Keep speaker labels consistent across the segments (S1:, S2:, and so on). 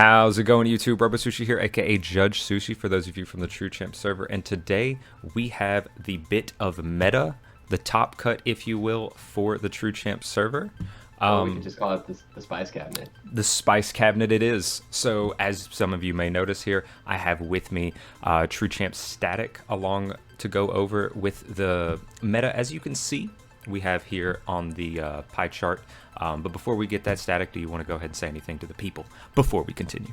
S1: How's it going, YouTube? Robo Sushi here, aka Judge Sushi, for those of you from the True Champ server. And today we have the bit of meta, the top cut, if you will, for the True Champ server.
S2: We could just call it the Spice Cabinet.
S1: The Spice Cabinet it is. So, as some of you may notice here, I have with me True Champ Static along to go over with the meta. As you can see, we have here on the pie chart. But before we get that, Static, do you want to go ahead and say anything to the people before we continue?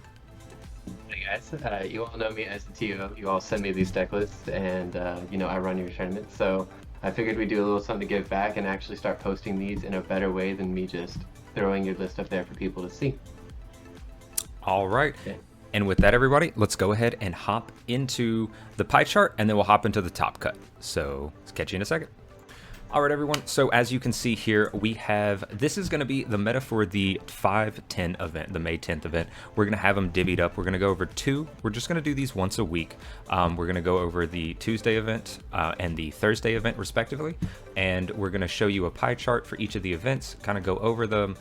S2: Hey guys, you all know me as the TO. You all send me these deck lists, and I run your tournament. So I figured we'd do a little something to give back and actually start posting these in a better way than me just throwing your list up there for people to see.
S1: All right.
S2: Okay.
S1: And with that, everybody, let's go ahead and hop into the pie chart, and then we'll hop into the top cut. So let's catch you in a second. All right, everyone. So as you can see here, we have, this is going to be the meta for the 5/10 event, the May 10th event. We're going to have them divvied up. We're going to go over two. We're just going to do these once a week. We're going to go over the Tuesday event and the Thursday event, respectively. And we're going to show you a pie chart for each of the events, kind of go over them,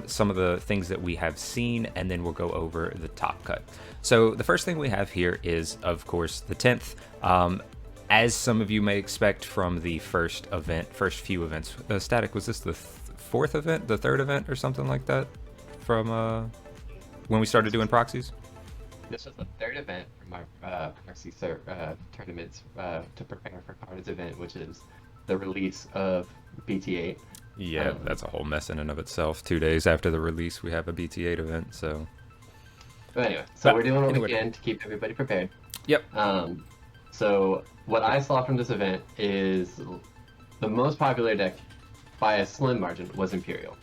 S1: some of the things that we have seen, and then we'll go over the top cut. So the first thing we have here is, of course, the 10th. As some of you may expect from the first few events. Static, was this the fourth event, the third event, or something like that from when we started doing proxies?
S2: This was the third event from our proxy tournaments to prepare for Carter's event, which is the release of BT8.
S1: Yeah, that's a whole mess in and of itself. 2 days after the release, we have a BT8 event, so...
S2: But anyway, we're doing what we can to keep everybody prepared.
S1: Yep.
S2: So what I saw from this event is the most popular deck by a slim margin was Imperial.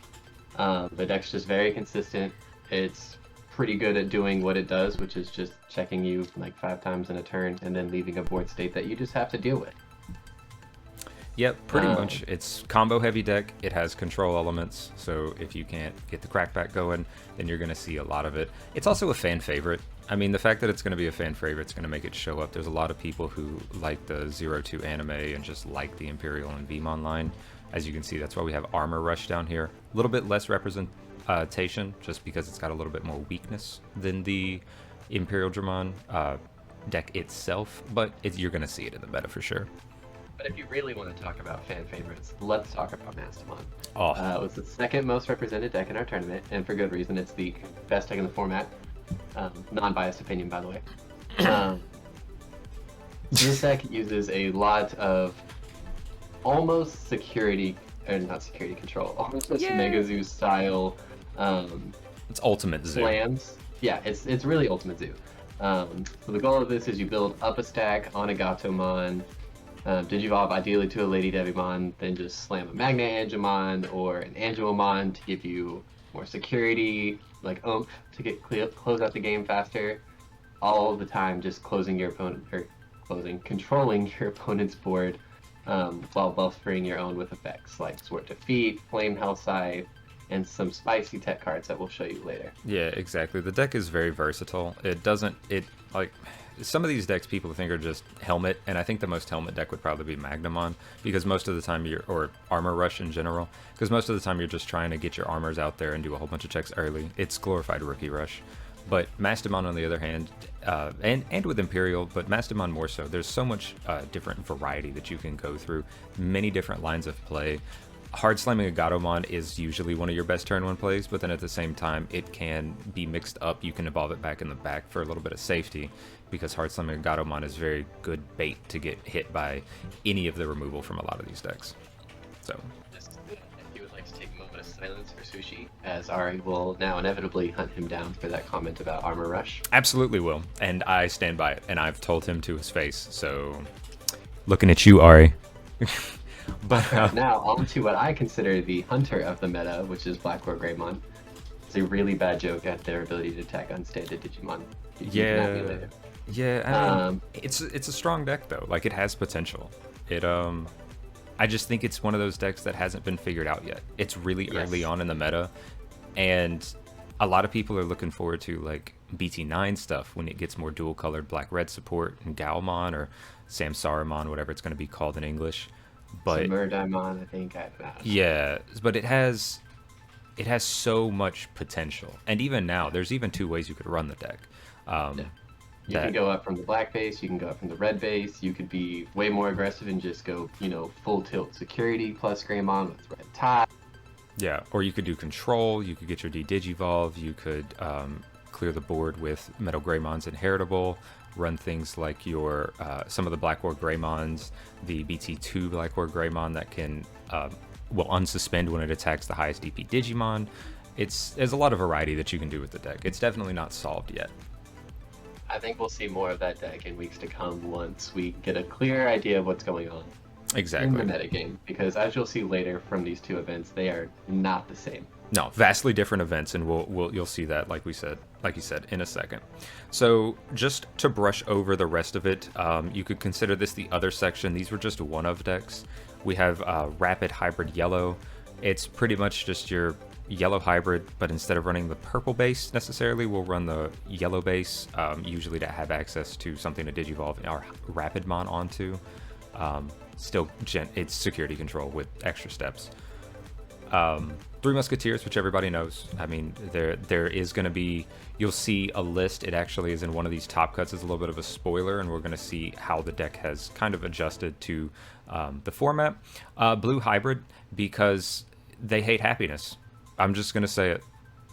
S2: The deck's just very consistent. It's pretty good at doing what it does, which is just checking you like 5 times in a turn and then leaving a board state that you just have to deal with.
S1: Yep, pretty much. It's combo heavy deck. It has control elements, so if you can't get the crackback going, then you're going to see a lot of it. It's also a fan favorite. I mean, the fact that it's going to be a fan favorite is going to make it show up. There's a lot of people who like the 0-2 anime and just like the Imperial and Veemon line. As you can see, that's why we have Armor Rush down here. A little bit less representation, just because it's got a little bit more weakness than the Imperial Dramon deck itself, but you're going to see it in the meta for sure.
S2: But if you really want to talk about fan favorites, let's talk about Mastamon.
S1: Oh.
S2: It was the second most represented deck in our tournament, and for good reason. It's the best deck in the format. Non-biased opinion, by the way. This deck uses a lot of almost security, or not security control, almost Mega Zoo style.
S1: It's Ultimate Zoo.
S2: Slams. Yeah, it's really Ultimate Zoo. So the goal of this is you build up a stack on a Gatomon. Digivolve ideally to a Lady Devimon, then just slam a Magna Angemon or an Angemon to give you more security, like oomph to close out the game faster. All the time, just controlling your opponent's board, while buffering your own with effects like Sword Defeat, Flame Hellscythe, and some spicy tech cards that we'll show you later.
S1: Yeah, exactly. The deck is very versatile. Some of these decks people think are just Helmet, and I think the most Helmet deck would probably be Magnamon, because most of the time or Armor Rush in general, because most of the time you're just trying to get your armors out there and do a whole bunch of checks early. It's glorified Rookie Rush. But Mastamon, on the other hand, and with Imperial, but Mastamon more so, there's so much different variety that you can go through, many different lines of play. Hard slamming a Gatomon is usually one of your best turn 1 plays, but then at the same time, it can be mixed up. You can evolve it back in the back for a little bit of safety, because hard slamming a Gatomon is very good bait to get hit by any of the removal from a lot of these decks. So,
S2: if you would like to take a moment of silence for Sushi, as Ari will now inevitably hunt him down for that comment about Armor Rush.
S1: Absolutely will, and I stand by it, and I've told him to his face, so looking at you, Ari.
S2: But now on to what I consider the hunter of the meta, which is Black War Greymon. It's a really bad joke at their ability to attack unstandard Digimon.
S1: Yeah. It's a strong deck though. Like, it has potential. I just think it's one of those decks that hasn't been figured out yet. It's really early on in the meta, and a lot of people are looking forward to like BT9 stuff when it gets more dual colored black-red support and Galmon or Samsaramon, whatever it's going to be called in English. But
S2: Murdaimon, I think.
S1: Yeah, but it has it has so much potential. And even now, there's even two ways you could run the deck.
S2: Yeah. You can go up from the black base, you can go up from the red base, you could be way more aggressive and just go, full tilt security plus Greymon with red tie.
S1: Yeah, or you could do control, you could get your D-Digivolve, you could clear the board with Metal Greymon's Inheritable, run things like your some of the Black War Greymons, the BT2 Black War Greymon that can will unsuspend when it attacks the highest DP Digimon. There's a lot of variety that you can do with the deck. It's definitely not solved yet.
S2: I think we'll see more of that deck in weeks to come once we get a clear idea of what's going on
S1: Exactly.
S2: in the metagame. Because as you'll see later from these two events, they are not the same.
S1: No, vastly different events, and you'll see that, like you said, in a second. So just to brush over the rest of it, you could consider this the other section. These were just one of decks. We have Rapid Hybrid Yellow. It's pretty much just your yellow hybrid, but instead of running the purple base necessarily, we'll run the yellow base, usually to have access to something to Digivolve our Rapidmon onto. It's security control with extra steps. Three Musketeers, which everybody knows. I mean, there is going to be, you'll see a list. It actually is in one of these top cuts. It's a little bit of a spoiler, and we're going to see how the deck has kind of adjusted to the format. Blue Hybrid, because they hate happiness. I'm just going to say it.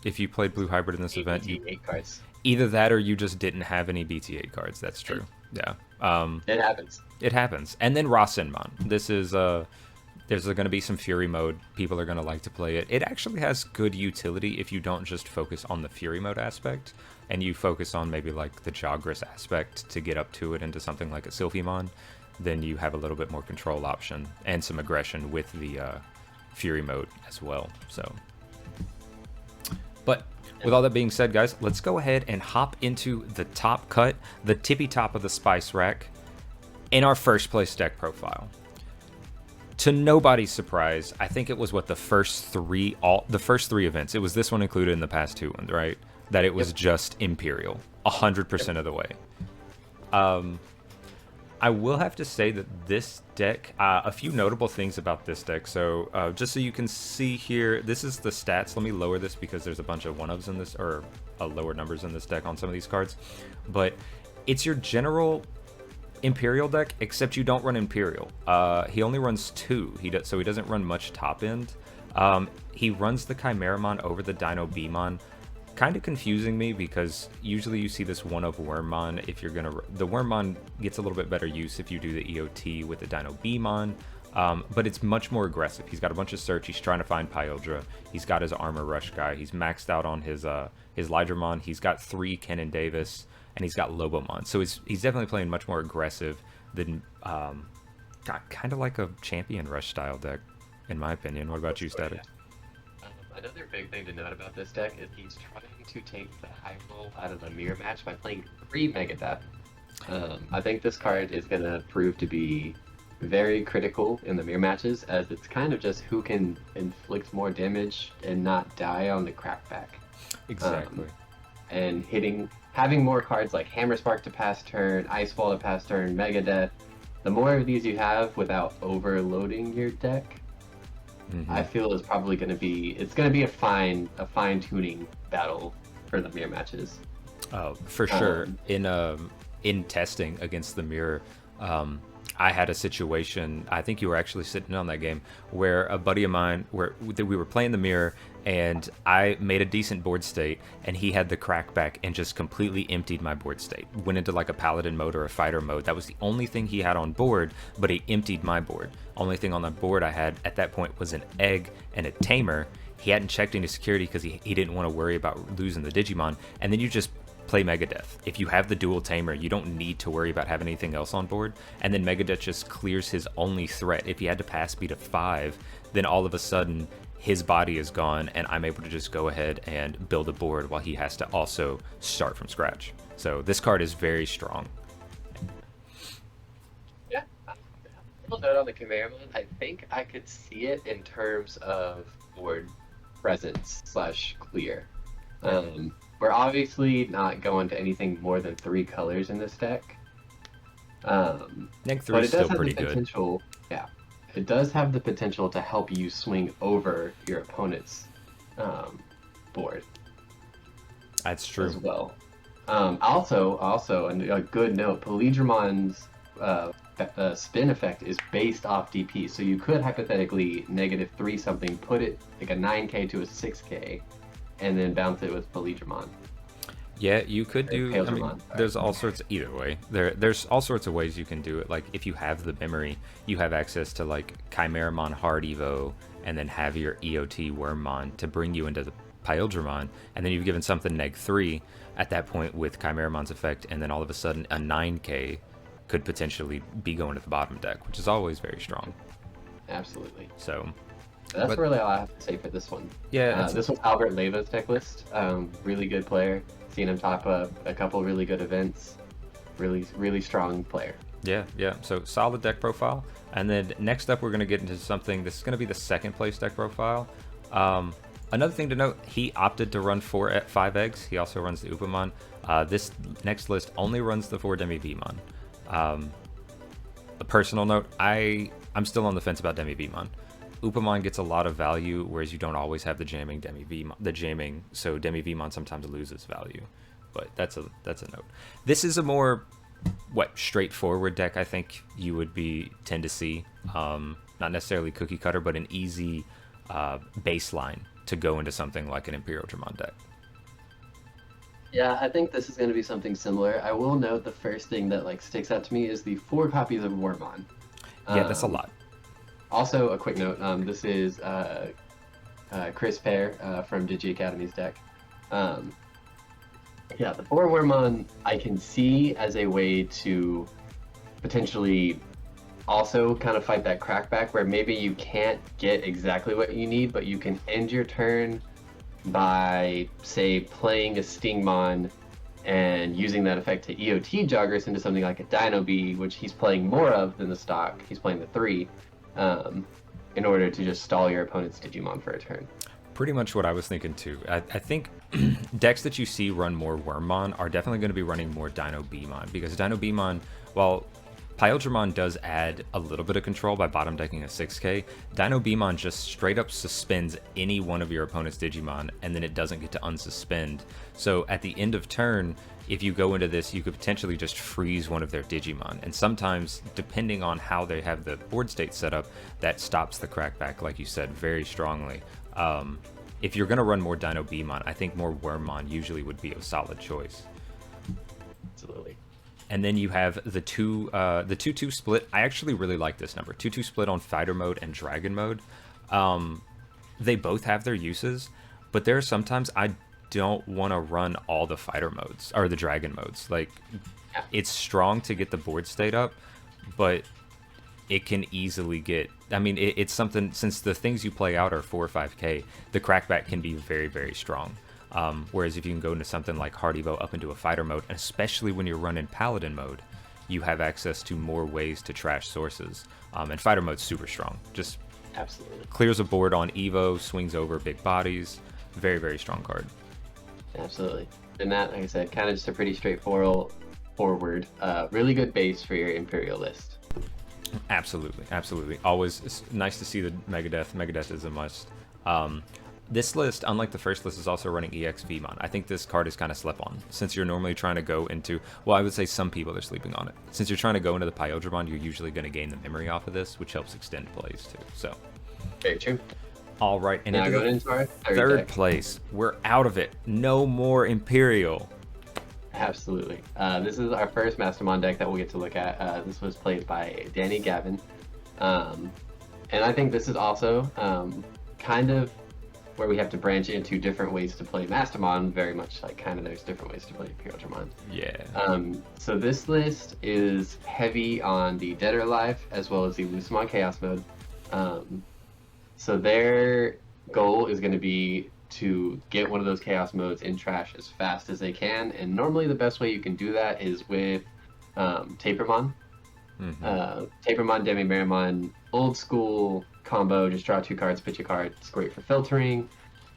S1: If you played Blue Hybrid in this event,
S2: cards.
S1: Either that or you just didn't have any BT8 cards. That's true. Yeah.
S2: It happens.
S1: It happens. And then Rasenmon. This is there's going to be some Fury mode. People are going to like to play it. It actually has good utility if you don't just focus on the Fury mode aspect, and you focus on maybe like the Jagras aspect to get up to it into something like a Sylphimon. Then you have a little bit more control option and some aggression with the Fury mode as well. So, but with all that being said, guys, let's go ahead and hop into the top cut, the tippy top of the spice rack, in our first place deck profile. To nobody's surprise, I think it was the first three events. It was this one included in the past two ones, right? That it was just Imperial, 100% of the way. I will have to say that this deck, a few notable things about this deck. So just so you can see here, this is the stats. Let me lower this because there's a bunch of one-ofs in this, or lower numbers in this deck on some of these cards. But it's your general Imperial deck, except you don't run Imperial. He only runs two, so he doesn't run much top end. He runs the Chimeramon over the Dino Beamon. Kind of confusing me because usually you see this one of Wormmon. If you're gonna, the Wormmon gets a little bit better use if you do the EOT with the Dino Beamon, but it's much more aggressive. He's got a bunch of search. He's trying to find Pyodra. He's got his Armor Rush guy. He's maxed out on his Lydramon. He's got 3 Kenan Davis, and he's got Lobomon. So he's definitely playing much more aggressive than kind of like a Champion Rush style deck, in my opinion. What about you, Static?
S2: Another big thing to note about this deck is he's trying to take the high roll out of the mirror match by playing 3 Megadeth. I think this card is going to prove to be very critical in the mirror matches, as it's kind of just who can inflict more damage and not die on the crackback.
S1: Exactly.
S2: And having more cards like Hammer Spark to pass turn, Icefall to pass turn, Megadeth, the more of these you have without overloading your deck, I feel is probably going to be a fine tuning battle for the mirror matches.
S1: Oh, for sure. In testing against the mirror, I had a situation, I think you were actually sitting on that game, where a buddy of mine, we were playing the mirror, and I made a decent board state, and he had the crackback and just completely emptied my board state. Went into like a paladin mode or a fighter mode. That was the only thing he had on board, but he emptied my board. Only thing on the board I had at that point was an egg and a tamer. He hadn't checked into security because he didn't want to worry about losing the Digimon. And then you just play Megadeth. If you have the dual tamer, you don't need to worry about having anything else on board. And then Megadeth just clears his only threat. If he had to pass speed of 5, then all of a sudden his body is gone, and I'm able to just go ahead and build a board while he has to also start from scratch. So this card is very strong.
S2: Yeah. A little note on the Chimeramon. I think I could see it in terms of board presence / clear. We're obviously not going to anything more than 3 colors in this deck.
S1: Neg 3 is still pretty good.
S2: Yeah, it does have the potential to help you swing over your opponent's um, board
S1: That's true.
S2: as well. Also, a good note: Paledromon's spin effect is based off DP, so you could hypothetically -3 something, put it like a 9k to a 6k, and then bounce it with Paledromon.
S1: Yeah, you could do. I mean,
S2: Paledromon, sorry.
S1: there's all sorts. Either way, there's all sorts of ways you can do it. Like if you have the memory, you have access to like Chimeramon Hard Evo, and then have your EOT Wormmon to bring you into the Paildramon, and then you've given something -3 at that point with Chimeramon's effect, and then all of a sudden a 9k could potentially be going to the bottom deck, which is always very strong.
S2: Absolutely.
S1: So
S2: That's
S1: but-
S2: really all I have to say for this one.
S1: yeah,
S2: This was Albert Leva's deck list. Really good player. Seen him top a couple really good events. Really strong player.
S1: yeah. So solid deck profile, and then next up we're going to get into something. This is going to be the second place deck profile. Another thing to note, he opted to run 5 eggs. He also runs the Upamon. This next list only runs the 4 Demi Vmon. A personal note, I'm still on the fence about Demi Vmon. Upamon gets a lot of value, whereas you don't always have the jamming so Demi Vmon sometimes loses value. But that's a note. This is a more straightforward deck I think you would tend to see. Not necessarily cookie cutter, but an easy baseline to go into something like an Imperial Dramon deck.
S2: Yeah, I think this is going to be something similar. I will note the first thing that sticks out to me is the 4 copies of Wormmon.
S1: Yeah, that's a lot.
S2: Also, a quick note: this is Chris Pear from Digi Academy's deck. Yeah, the 4 Wormmon I can see as a way to potentially also kind of fight that crackback where maybe you can't get exactly what you need, but you can end your turn by, say, playing a Stingmon and using that effect to EOT Joggers into something like a Dino Bee, which he's playing more of than the stock. He's playing the 3, in order to just stall your opponent's Digimon for a turn.
S1: Pretty much what I was thinking too. I think decks that you see run more Wormmon are definitely going to be running more Dino Beamon, because Dino Beamon, while Paildramon does add a little bit of control by bottom decking a 6k, Dino Beamon just straight up suspends any one of your opponent's Digimon, and then it doesn't get to unsuspend. So at the end of turn, if you go into this, you could potentially just freeze one of their Digimon. And sometimes, depending on how they have the board state set up, that stops the crackback, like you said, very strongly. If you're going to run more Dino Beamon, I think more Wormmon usually would be a solid choice.
S2: Absolutely.
S1: And then you have the 2-2 split. I actually really like this number. 2-2 split on fighter mode and dragon mode. They both have their uses, but there are sometimes I don't want to run all the fighter modes or the dragon modes. Like, it's strong to get the board state up, but it can easily get, I mean, it's something, since the things you play out are 4 or 5k, the crackback can be very, very strong. Whereas if you can go into something like Hard Evo up into a fighter mode, and especially when you're running Paladin mode, you have access to more ways to trash sources. And fighter mode's super strong. Just
S2: absolutely
S1: clears a board on Evo, swings over big bodies. Very, very strong card.
S2: Absolutely. And that, like I said, kind of just a pretty straightforward, really good base for your Imperial list.
S1: Absolutely. Always it's nice to see the Megadeth. Megadeth is a must. This list, unlike the first list, is also running EX Vmon. I think this card is kind of slept on, since you're normally trying to go into, well, I would say some people are sleeping on it. Since you're trying to go into the Paildramon, you're usually going to gain the memory off of this, which helps extend plays too. So,
S2: very true.
S1: All right, and
S2: now going into our
S1: third place, we're out of it. No more Imperial.
S2: Absolutely. This is our first Mastermon deck that we'll get to look at. This was played by Danny Gavin. And I think this is also kind of where we have to branch into different ways to play Mastermon, very much like kind of there's different ways to play Imperial Dramon.
S1: Yeah.
S2: So this list is heavy on the Dead or Alive as well as the Lucemon Chaos mode. So their goal is going to be to get one of those Chaos modes in trash as fast as they can, and normally the best way you can do that is with Tapermon. Tapermon, Demi-Marimon, old school combo, just draw 2 cards, pitch a card. It's great for filtering,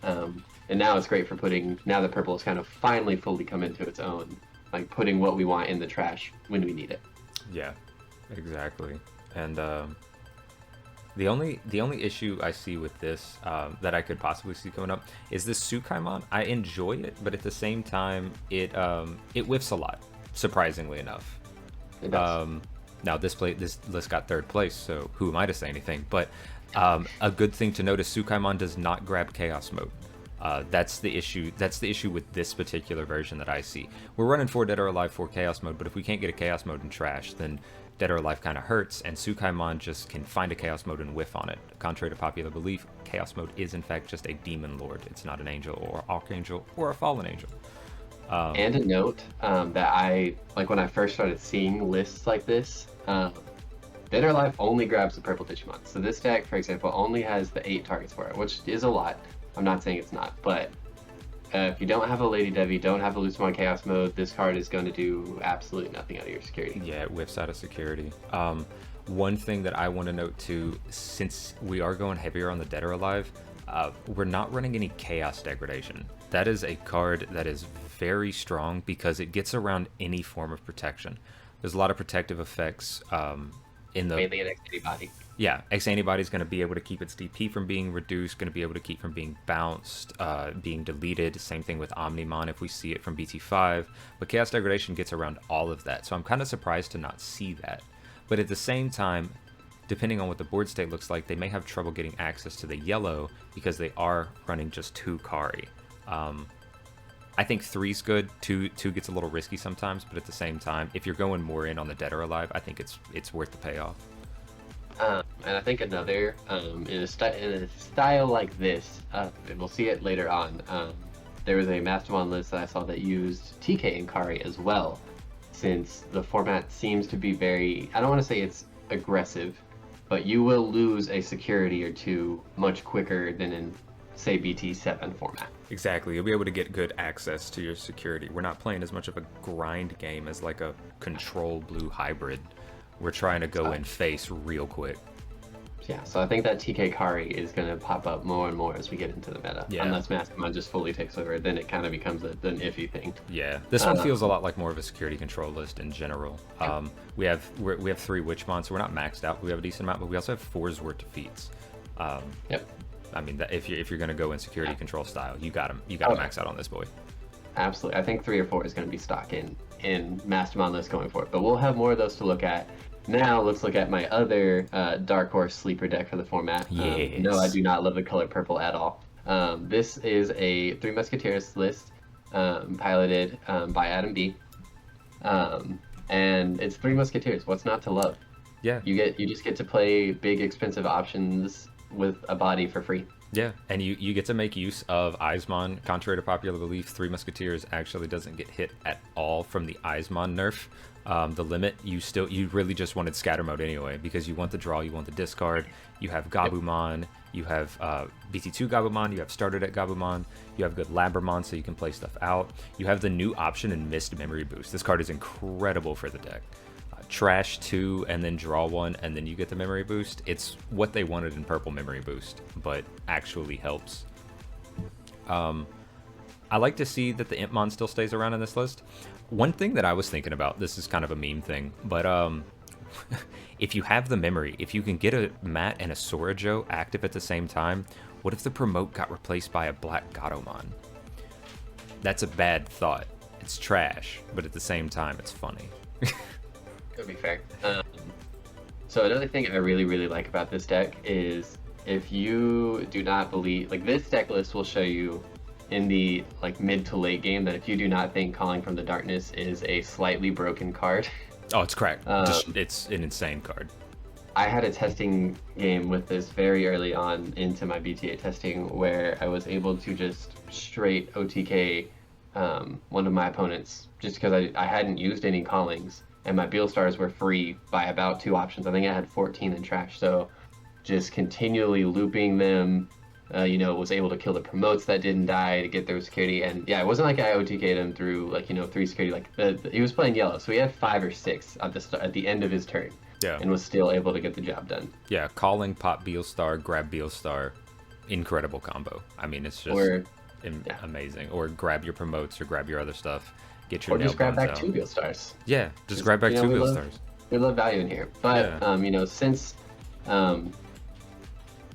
S2: and now it's great for putting, now that purple has kind of finally fully come into its own, like putting what we want in the trash when we need it.
S1: Yeah, exactly. And The only issue I see with this that I could possibly see coming up is this Sukaimon. I enjoy it, but at the same time, it whiffs a lot, surprisingly enough.
S2: It does.
S1: Now this list got third place, so who am I to say anything? But a good thing to note is Sukaimon does not grab Chaos Mode. That's the issue. That's the issue with this particular version that I see. We're running 4 Dead or Alive 4 Chaos Mode, but if we can't get a Chaos Mode in trash, then Dead or Alive kind of hurts, and Sukaimon just can find a Chaos Mode and whiff on it. Contrary to popular belief, Chaos Mode is in fact just a Demon Lord. It's not an Angel or Archangel or a Fallen Angel.
S2: And a note that I like when I first started seeing lists like this. Dead or Alive only grabs the purple Digimon. So this deck, for example, only has the 8 targets for it, which is a lot. I'm not saying it's not, but if you don't have a Lady Devi, don't have a Lucemon Chaos Mode, this card is going to do absolutely nothing out of your security.
S1: Yeah, it whiffs out of security. One thing that I want to note too, since we are going heavier on the Dead or Alive, we're not running any Chaos Degradation. That is a card that is very strong because it gets around any form of protection. There's a lot of protective effects in the...
S2: Mainly an X-Antibody.
S1: Yeah, X-Antibody is going to be able to keep its DP from being reduced, going to be able to keep from being bounced, being deleted. Same thing with Omnimon if we see it from BT5. But Chaos Degradation gets around all of that, so I'm kind of surprised to not see that. But at the same time, depending on what the board state looks like, they may have trouble getting access to the yellow because they are running just 2 Kari. I think 3's good. 2 gets a little risky sometimes, but at the same time, if you're going more in on the Dead or Alive, I think it's worth the payoff.
S2: And I think another, in a style like this, and we'll see it later on, there was a Mastermon list that I saw that used TK and Kari as well, since the format seems to be very, I don't want to say it's aggressive, but you will lose a security or 2 much quicker than in, say, BT7 format.
S1: Exactly, you'll be able to get good access to your security. We're not playing as much of a grind game as like a control blue hybrid. We're trying to go in face real quick.
S2: Yeah, so I think that TK Kari is going to pop up more and more as we get into the meta.
S1: Yeah.
S2: Unless Mastermind just fully takes over, then it kind of becomes an iffy thing.
S1: Yeah, this one feels a lot like more of a security control list in general. We have 3 Witchmon, so we're not maxed out. We have a decent amount, but we also have 4's worth defeats.
S2: Yep.
S1: I mean, if you're going to go in security control style, you got to max out on this boy.
S2: Absolutely, I think 3 or 4 is going to be stock in Mastermind list going forward, but we'll have more of those to look at. Now let's look at my other Dark Horse sleeper deck for the format.
S1: Yes.
S2: No, I do not love the color purple at all. This is a 3 Musketeers list piloted by Adam B. And it's 3 Musketeers. What's not to love?
S1: Yeah.
S2: You just get to play big expensive options with a body for free.
S1: Yeah, and you get to make use of Eismon. Contrary to popular belief, 3 Musketeers actually doesn't get hit at all from the Eismon nerf. The limit, you really just wanted scatter mode anyway, because you want the draw, you want the discard. You have Gabumon, you have BT2 Gabumon, you have starter deck Gabumon, you have good Lambermon so you can play stuff out. You have the new option in Mist Memory Boost. This card is incredible for the deck. Trash 2 and then draw 1 and then you get the memory boost. It's what they wanted in purple memory boost, but actually helps. I like to see that the Impmon still stays around in this list. One thing that I was thinking about, this is kind of a meme thing, but if you have the memory, if you can get a Matt and a Sorajo active at the same time, what if the promote got replaced by a Black Gatomon? That's a bad thought. It's trash, but at the same time, it's funny.
S2: To be fair. So another thing I really, really like about this deck is if you do not believe, like this deck list will show you in the like mid to late game that if you do not think Calling from the Darkness is a slightly broken card.
S1: Oh, it's cracked. It's an insane card.
S2: I had a testing game with this very early on into my BTA testing where I was able to just straight OTK one of my opponents just because I hadn't used any callings. And my Beelstars were free by about 2 options. I think I had 14 in trash. So just continually looping them, was able to kill the promotes that didn't die to get their security. And yeah, it wasn't like I OTK'd him through 3 security. Like he was playing yellow. So he had 5 or 6 at the end of his turn.
S1: Yeah.
S2: And was still able to get the job done.
S1: Yeah, calling, pop Beelstar, grab Beelstar. Incredible combo. I mean, it's just amazing. Or grab your promotes or grab your other stuff. Get your
S2: or just grab back
S1: out.
S2: 2 Beelstars.
S1: Yeah, just grab back 2 Beelstars.
S2: We love value in here. But, since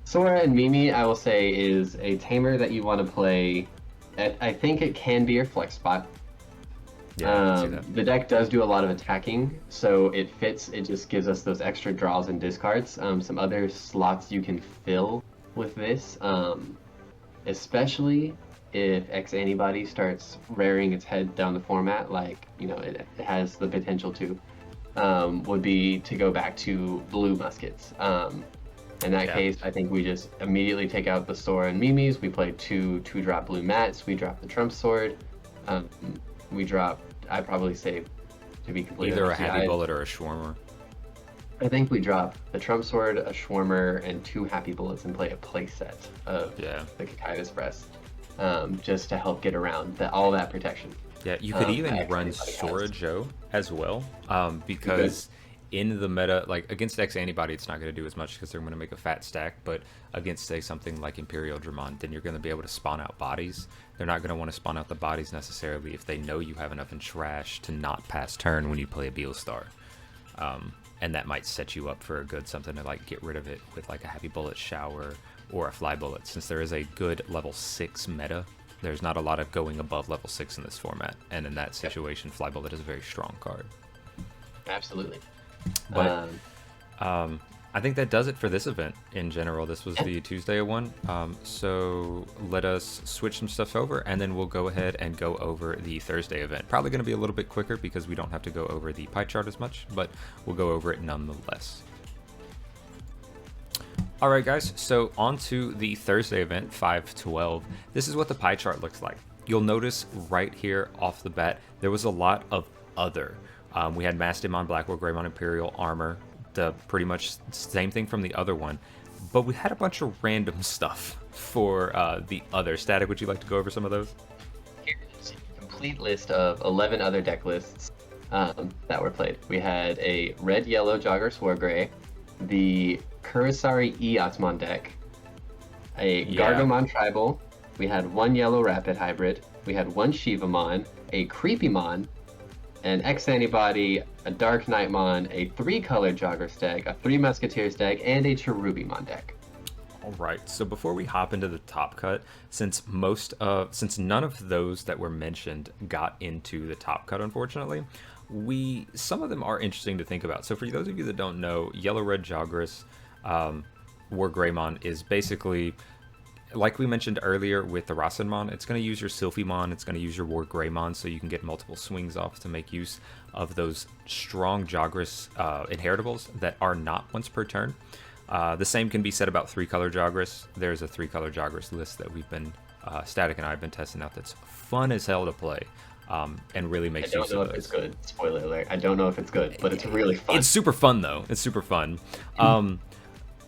S2: Sora and Mimi, I will say, is a tamer that you want to play. I think it can be your flex spot.
S1: Yeah, I can see that.
S2: The deck does do a lot of attacking, so it fits. It just gives us those extra draws and discards. Some other slots you can fill with this, especially if X Antibody starts rearing its head down the format, like it has the potential to, would be to go back to blue muskets. In that case, I think we just immediately take out the Sora and Mimi's. We play two-drop blue mats. We drop the Trump Sword. We drop, I'd probably say, to be completely
S1: Either
S2: honest,
S1: a Happy Bullet or a Schwarmer.
S2: I think we drop the Trump Sword, a Schwarmer, and 2 Happy Bullets and play a playset of the Kikaitis Breast, just to help get around all that protection.
S1: Yeah, you could even run Sora Joe as well, because in the meta, like against X Antibody, it's not going to do as much because they're going to make a fat stack, but against, say, something like Imperial Dramon, then you're going to be able to spawn out bodies. They're not going to want to spawn out the bodies necessarily if they know you have enough in trash to not pass turn when you play a Beelstar. And that might set you up for a good something to like get rid of it with like a Happy Bullet Shower or a Fly Bullet. Since there is a good level 6 meta, there's not a lot of going above level 6 in this format, and in that situation, Fly Bullet is a very strong card.
S2: Absolutely.
S1: But I think that does it for this event in general. This was the Tuesday one. So let us switch some stuff over, and then we'll go ahead and go over the Thursday event. Probably going to be a little bit quicker because we don't have to go over the pie chart as much, but we'll go over it nonetheless. All right, guys, so on to the Thursday event, 5/12. This is what the pie chart looks like. You'll notice right here off the bat, there was a lot of other. We had Mastemon, Blackwell, Greymon, Imperial, Armor, the pretty much same thing from the other one, but we had a bunch of random stuff for the other. Static, would you like to go over some of those?
S2: Here's a complete list of 11 other deck lists that were played. We had a red-yellow Jogger Swore Gray, the Kurosari Eotsmon deck, a Gargomon Tribal, we had 1 yellow Rapid Hybrid, we had 1 Shivamon, a Creepymon, an X Antibody, a Dark Knightmon, a 3-color Jogger deck, a 3 Musketeers deck, and a Cherubimon deck.
S1: All right, so before we hop into the top cut, since none of those that were mentioned got into the top cut, unfortunately, some of them are interesting to think about. So for those of you that don't know, Yellow Red Joggerus War Greymon is basically, like we mentioned earlier with the Rasenmon, it's going to use your Sylphimon, it's going to use your War Greymon, so you can get multiple swings off to make use of those strong Joggerus inheritables that are not once per turn. The same can be said about 3-color Joggerus. There's a 3-color Joggerus list that we've been, Static and I have been testing out that's fun as hell to play. And really makes use of those. I don't know if
S2: it's good. Spoiler alert. I don't know if it's good, but it's really fun.
S1: It's super fun, though. It's super fun.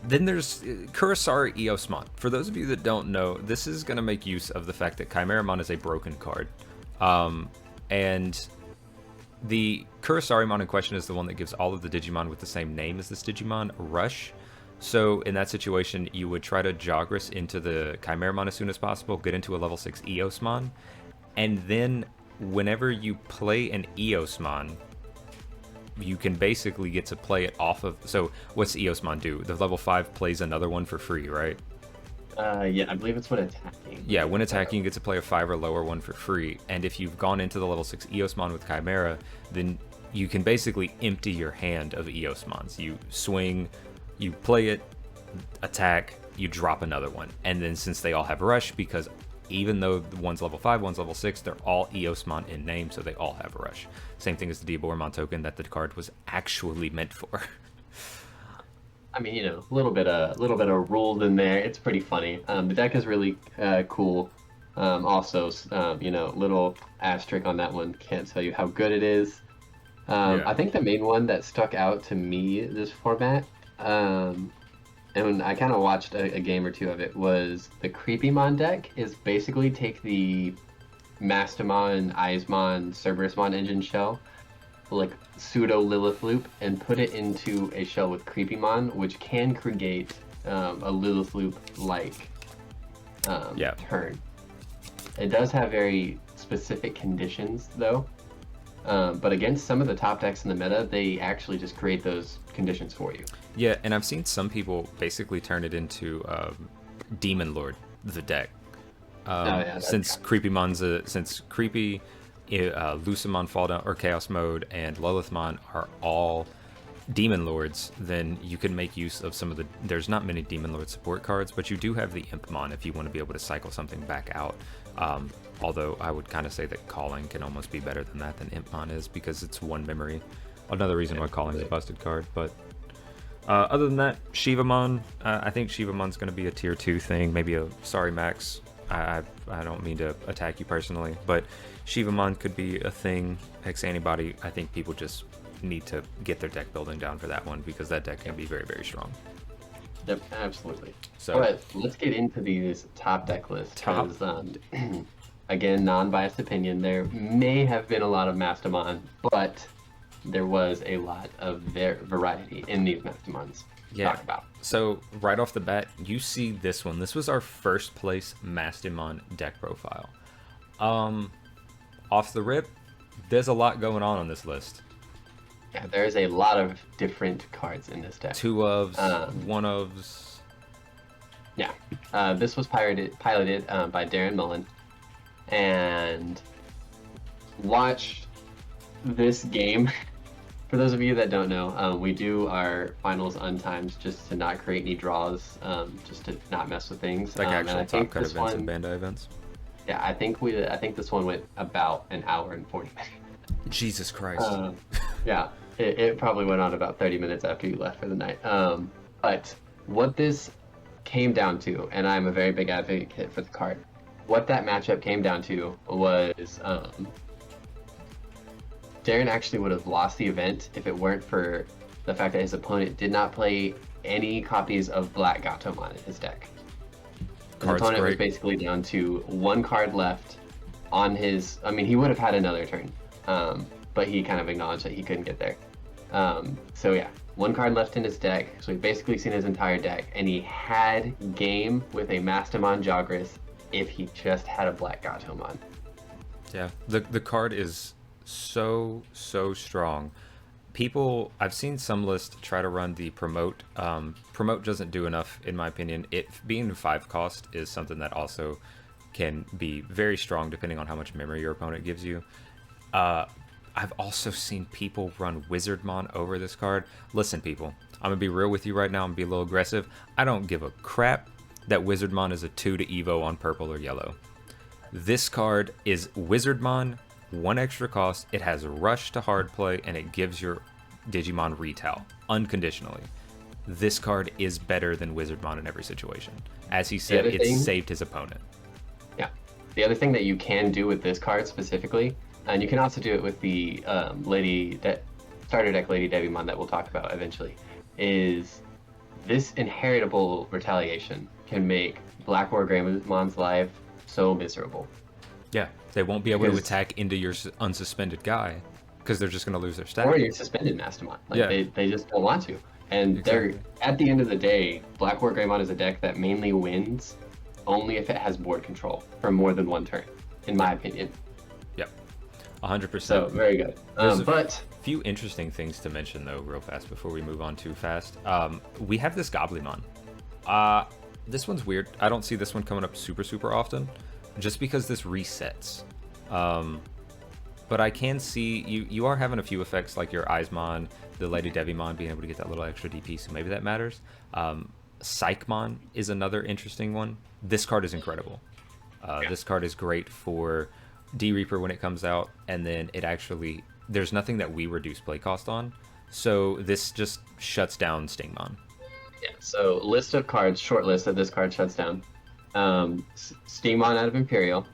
S1: Then there's Kurosari Eosmon. For those of you that don't know, this is going to make use of the fact that Chimeramon is a broken card. And the Kurosarimon in question is the one that gives all of the Digimon with the same name as this Digimon Rush. So in that situation, you would try to Joggerus into the Chimeramon as soon as possible, get into a level 6 Eosmon, and then whenever you play an Eosmon, you can basically get to play it off of... So what's Eosmon do? The level 5 plays another one for free, right?
S2: Yeah, I believe it's when attacking.
S1: Yeah, when attacking, you get to play a 5 or lower one for free. And if you've gone into the level 6 Eosmon with Chimera, then you can basically empty your hand of Eosmons. You swing, you play it, attack, you drop another one. And then since they all have Rush, because even though one's level 5, one's level 6, they're all Eosmon in name, so they all have a Rush. Same thing as the Diaboromon token that the card was actually meant for.
S2: I mean, a little bit of ruled in there. It's pretty funny. The deck is really cool. Also, little asterisk on that one. Can't tell you how good it is. I think the main one that stuck out to me this format, and I kind of watched a game or two of it, was the Creepymon deck is basically take the Mastemon, Eismon, Cerberusmon engine shell, like pseudo Lilith loop, and put it into a shell with Creepymon, which can create a Lilith loop like turn. It does have very specific conditions though. But against some of the top decks in the meta, they actually just create those conditions for you.
S1: Yeah, and I've seen some people basically turn it into Demon Lord, the deck. Since Creepy, Lucimon Fall Down, or Chaos Mode, and Lilithmon are all Demon Lords, then you can make use of some of the... There's not many Demon Lord support cards, but you do have the Impmon if you want to be able to cycle something back out. Although I would kind of say that Calling can almost be better than that than Impmon is, because it's one memory. Another reason why Calling is a busted card, but... other than that, Shivamon, I think Shivamon's going to be a tier 2 thing, maybe a... Sorry, Max. I don't mean to attack you personally, but Shivamon could be a thing. Hex Antibody, I think people just need to get their deck building down for that one, because that deck can be very, very strong.
S2: Yep, absolutely.
S1: So,
S2: all right, let's get into these top deck lists. Again, non-biased opinion, there may have been a lot of Mastamon, but there was a lot of variety in these Mastamons to talk about.
S1: So right off the bat, you see this one. This was our first place Mastamon deck profile. Off the rip, there's a lot going on this list.
S2: Yeah, there's a lot of different cards in this deck. 2 ofs,
S1: 1 ofs.
S2: Yeah, this was piloted by Darren Mullen, and watch this game. For those of you that don't know, we do our finals untimed just to not create any draws, just to not mess with things.
S1: Like actual top cut events and Bandai events.
S2: Yeah, I think this one went about an hour and 40 minutes.
S1: Jesus Christ.
S2: Yeah, it probably went on about 30 minutes after you left for the night. But what this came down to, and I'm a very big advocate for the card, what that matchup came down to was Darren actually would have lost the event if it weren't for the fact that his opponent did not play any copies of Black Gatomon in his deck. His opponent was basically down to 1 card left on his... I mean, he would have had another turn, but he kind of acknowledged that he couldn't get there. So yeah, 1 card left in his deck, so we've basically seen his entire deck, and he had game with a Mastamon Jagras if he just had a Black Gatomon.
S1: Yeah, the card is so strong. People, I've seen some lists try to run the promote. Promote doesn't do enough, in my opinion. It being 5 cost is something that also can be very strong depending on how much memory your opponent gives you. I've also seen people run Wizardmon over this card. Listen, people, I'm gonna be real with you right now and be a little aggressive. I don't give a crap that Wizardmon is a 2 to Evo on purple or yellow. This card is Wizardmon, 1 extra cost, it has rush to hard play, and it gives your Digimon retail unconditionally. This card is better than Wizardmon in every situation. As he said, it saved his opponent.
S2: Yeah. The other thing that you can do with this card specifically, and you can also do it with the starter deck Lady Devimon that we'll talk about eventually, is this inheritable retaliation can make Black War Greymon's life so miserable.
S1: Yeah, they won't be able to attack into your unsuspended guy because they're just going to lose their stat.
S2: Or your suspended Mastamon. They just don't want to. And they're at the end of the day, Black War Greymon is a deck that mainly wins only if it has board control for more than 1 turn, in my opinion.
S1: Yep, 100%.
S2: So very good. But
S1: few interesting things to mention though, real fast before we move on too fast. We have this Goblimon. This one's weird. I don't see this one coming up super often, just because this resets. But I can see you are having a few effects like your Eismon, the Lady Devimon being able to get that little extra DP, so maybe that matters. Psychmon is another interesting one. This card is incredible. This card is great for D-Reaper when it comes out, and then it actually, there's nothing that we reduce play cost on, so this just shuts down Stingmon.
S2: Yeah, so list of cards, short list that this card shuts down. Stingmon out of Imperial.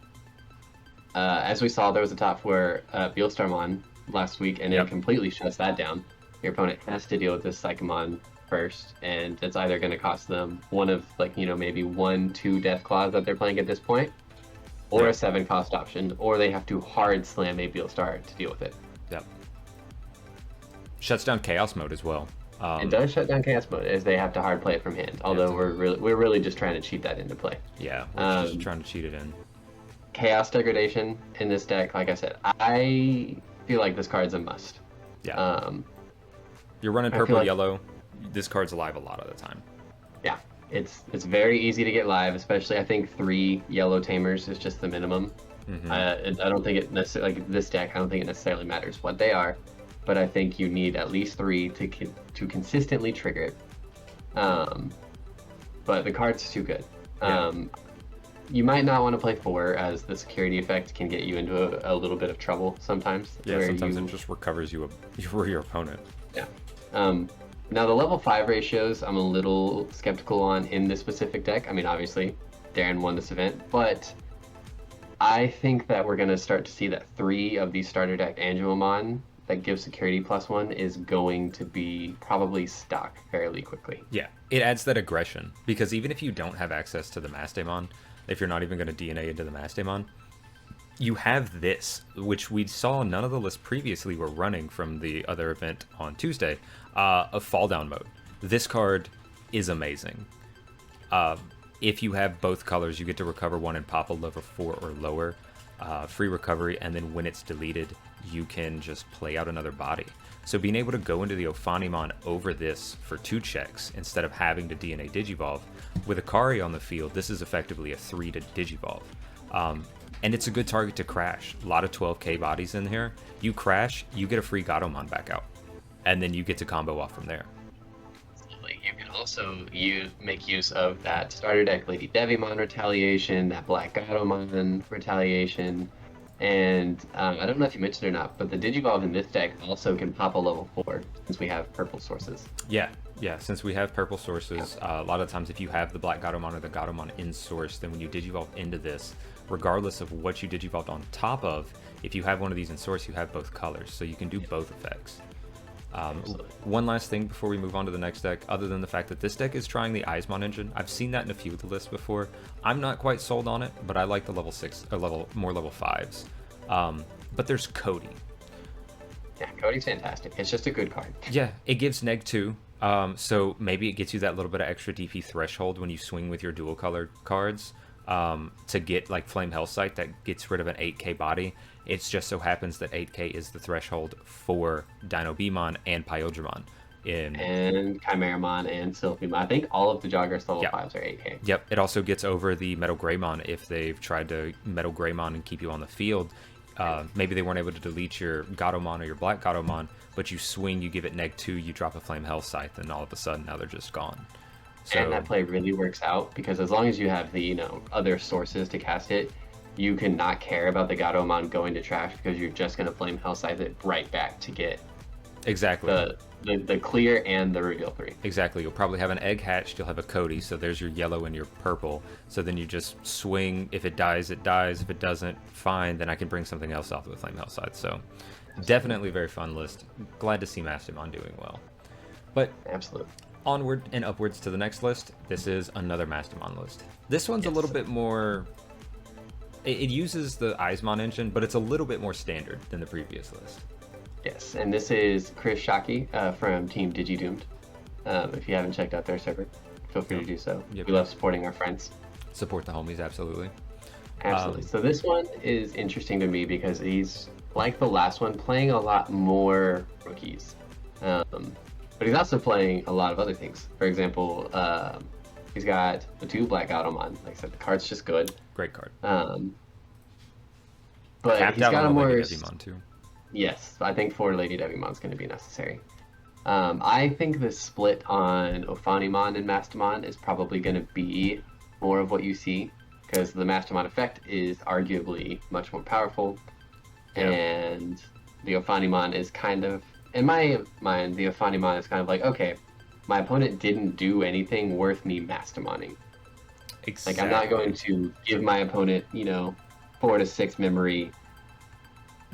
S2: As we saw, there was a top 4 Beelstarmon last week, and it completely shuts that down. Your opponent has to deal with this Psychomon first, and it's either going to cost them one of, maybe 1-2 Death Claws that they're playing at this point, or a 7 cost option, or they have to hard slam a Beelstar to deal with it.
S1: Yep. Shuts down Chaos Mode as well.
S2: It does shut down Chaos Mode, as they have to hard play it from hand, although we're really just trying to cheat that into play.
S1: Yeah, we're just trying to cheat it in.
S2: Chaos Degradation in this deck, like I said, I feel like this card's a must.
S1: Yeah.
S2: Um,
S1: You're running
S2: I feel
S1: purple,
S2: like-
S1: yellow. This card's alive a lot of the time.
S2: Yeah, it's very easy to get live, especially I think 3 yellow tamers is just the minimum. I don't think it necessarily, like this deck, I don't think it necessarily matters what they are, but I think you need at least 3 to consistently trigger it. But the card's too good.
S1: Yeah.
S2: You might not want to play 4, as the security effect can get you into a little bit of trouble sometimes.
S1: Yeah,
S2: where
S1: sometimes
S2: you,
S1: it just recovers you your opponent.
S2: Yeah. Now the level 5 ratios I'm a little skeptical on in this specific deck. I mean, obviously, Darren won this event, but I think that we're going to start to see that 3 of these starter deck Angemon that gives security +1 is going to be probably stock fairly quickly.
S1: Yeah, it adds that aggression, because even if you don't have access to the Mastamon, if you're not even going to DNA into the Mastamon, you have this, which we saw none of the lists previously were running from the other event on Tuesday, of Fall Down mode. This card is amazing. If you have both colors, you get to recover 1 and pop a level 4 or lower, free recovery, and then when it's deleted, you can just play out another body. So being able to go into the Ophanimon over this for 2 checks instead of having to DNA Digivolve, with Akari on the field, this is effectively a 3 to Digivolve. And it's a good target to crash. A lot of 12k bodies in here. You crash, you get a free Gatomon back out. And then you get to combo off from there.
S2: You can also make use of that starter deck Lady Devimon retaliation, that Black Gatomon retaliation, and I don't know if you mentioned it or not, but the Digivolve in this deck also can pop a level 4 since we have purple sources.
S1: Yeah, since we have purple sources, a lot of times if you have the Black Gatomon or the Gatomon in source, then when you Digivolve into this, regardless of what you Digivolved on top of, if you have one of these in source, you have both colors, so you can do both effects. One last thing before we move on to the next deck, other than the fact that this deck is trying the Eismon engine. I've seen that in a few of the lists before. I'm not quite sold on it, but I like the level 6 or more level 5s. But there's Cody.
S2: Yeah, Cody's fantastic. It's just a good card.
S1: Yeah, it gives neg 2. So maybe it gets you that little bit of extra DP threshold when you swing with your dual colored cards to get like Flame Hellsight that gets rid of an 8k body. It just so happens that 8k is the threshold for Dino Beamon and Pyodramon.
S2: And Chimeramon and Sylphimon. I think all of the Joggers level 5s are 8k.
S1: Yep, it also gets over the Metal Greymon if they've tried to Metal Greymon and keep you on the field. Maybe they weren't able to delete your Gatomon or your Black Gatomon, but you swing, you give it neg 2, you drop a Flame Hell Scythe, and all of a sudden now they're just gone. So,
S2: and that play really works out because as long as you have the other sources to cast it, you can not care about the Gatomon going to trash because you're just going to Flame Hell Scythe it right back to get
S1: exactly
S2: the clear and the reveal 3.
S1: Exactly. You'll probably have an egg hatched, you'll have a Cody, so there's your yellow and your purple. So then you just swing. If it dies, it dies. If it doesn't, fine. Then I can bring something else off with Flame Hellside. So definitely a very fun list. Glad to see Mastamon doing well. But
S2: absolutely.
S1: Onward and upwards to the next list. This is another Mastamon list. This one's a little bit more... It uses the Eismon engine, but it's a little bit more standard than the previous list.
S2: Yes, and this is Chris Shockey from Team DigiDoomed. If you haven't checked out their server, feel free to do so.
S1: Yep.
S2: We love supporting our friends.
S1: Support the homies, absolutely.
S2: Absolutely. So this one is interesting to me because he's, like the last one, playing a lot more rookies. But he's also playing a lot of other things. For example, he's got the 2 Black Automon. Like I said, the card's just good.
S1: Great card.
S2: But
S1: Tapped
S2: he's
S1: out
S2: got
S1: on
S2: a more...
S1: Lady Devimon too.
S2: Yes, I think 4 Lady Devimon's going to be necessary. I think the split on Ophanimon and Mastamon is probably going to be more of what you see, because the Mastamon effect is arguably much more powerful, and the Ophanimon is kind of, in my mind, the Ophanimon is kind of like, okay, my opponent didn't do anything worth me Mastamoning.
S1: Exactly.
S2: Like, I'm not going to give my opponent, 4 to 6 memory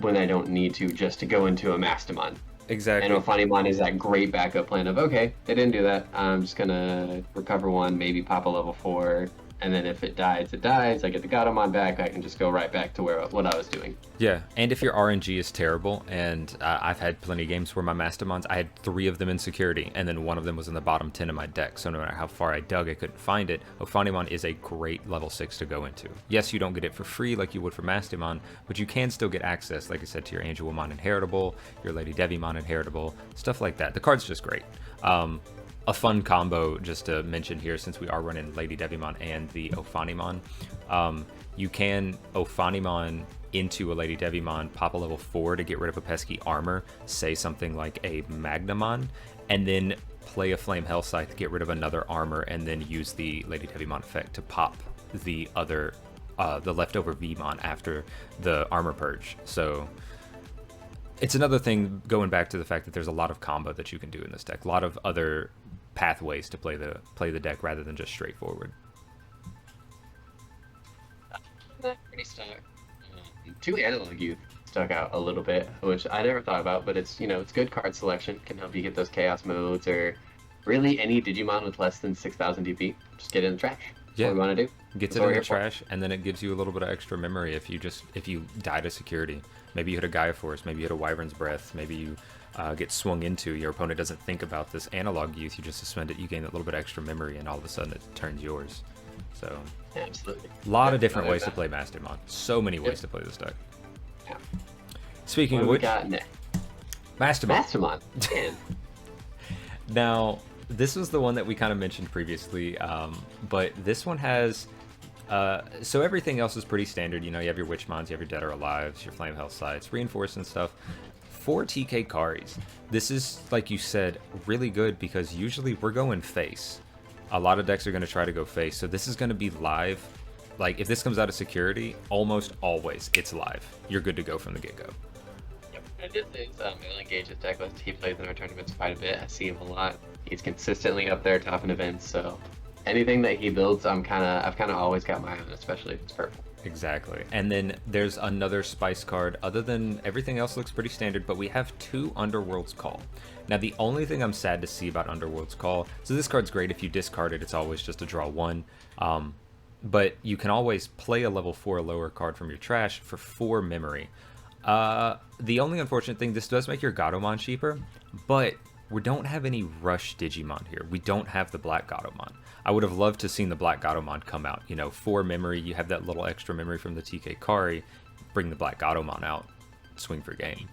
S2: when I don't need to, just to go into a Mastamon.
S1: Exactly.
S2: And Ophanimon is that great backup plan of, okay, they didn't do that. I'm just going to recover 1, maybe pop a level 4, and then if it dies, it dies. I get the Gatomon back. I can just go right back to what I was doing.
S1: Yeah, and if your RNG is terrible, and I've had plenty of games where my Mastamons, I had 3 of them in security, and then 1 of them was in the bottom 10 of my deck, so no matter how far I dug, I couldn't find it. Ophanimon is a great level 6 to go into. Yes, you don't get it for free like you would for Mastamon, but you can still get access, like I said, to your Angelmon Inheritable, your Lady Devimon Inheritable, stuff like that. The card's just great. A fun combo, just to mention here, since we are running Lady Devimon and the Ophanimon, you can Ophanimon into a Lady Devimon, pop a level 4 to get rid of a pesky armor, say something like a Magnamon, and then play a Flame Hell Scythe to get rid of another armor, and then use the Lady Devimon effect to pop the other, the leftover Vmon after the armor purge. So it's another thing, going back to the fact that there's a lot of combo that you can do in this deck, a lot of other pathways to play the deck rather than just straightforward.
S2: Pretty stuck. 2 Analog Youth stuck out a little bit, which I never thought about, but it's, it's good card selection, can help you get those Chaos modes, or really any Digimon with less than 6,000 DP, just get it in the trash. That's what we want to do.
S1: Gets it in the trash, and then it gives you a little bit of extra memory if you die to security. Maybe you hit a Gaia Force, maybe you hit a Wyvern's Breath, maybe you get swung into, your opponent doesn't think about this Analog Youth, you just suspend it, you gain that little bit of extra memory, and all of a sudden it turns yours. So,
S2: absolutely.
S1: A lot of different ways to play Mastamon. So many ways to play this deck.
S2: Yeah.
S1: Speaking of which,
S2: Mastamon.
S1: Mastamon.
S2: Man.
S1: Now, this was the one that we kind of mentioned previously, but this one has... so everything else is pretty standard. You have your Witchmons, you have your Dead or Alives, your Flame Hell Sites, Reinforce and stuff. 4 TK Karis. This is, like you said, really good because usually we're going face. A lot of decks are going to try to go face, so this is going to be live. Like, if this comes out of security, almost always it's live. You're good to go from the get-go.
S2: Yep, and this is Alien Gage's deck list. He plays in our tournaments quite a bit. I see him a lot. He's consistently up there, top in events, so anything that he builds, I've kind of always got my eye on, especially if it's purple.
S1: Exactly. And then there's another spice card. Other than everything else looks pretty standard, but we have 2 Underworld's Call. Now, the only thing I'm sad to see about Underworld's Call, so this card's great. If you discard it, it's always just a draw 1. But you can always play a level 4 or lower card from your trash for 4 memory. The only unfortunate thing, this does make your Gatomon cheaper, but we don't have any Rush Digimon here. We don't have the Black Gatomon. I would have loved to seen the Black Gatomon come out. 4 memory, you have that little extra memory from the TK Kari, bring the Black Gatomon out, swing for game.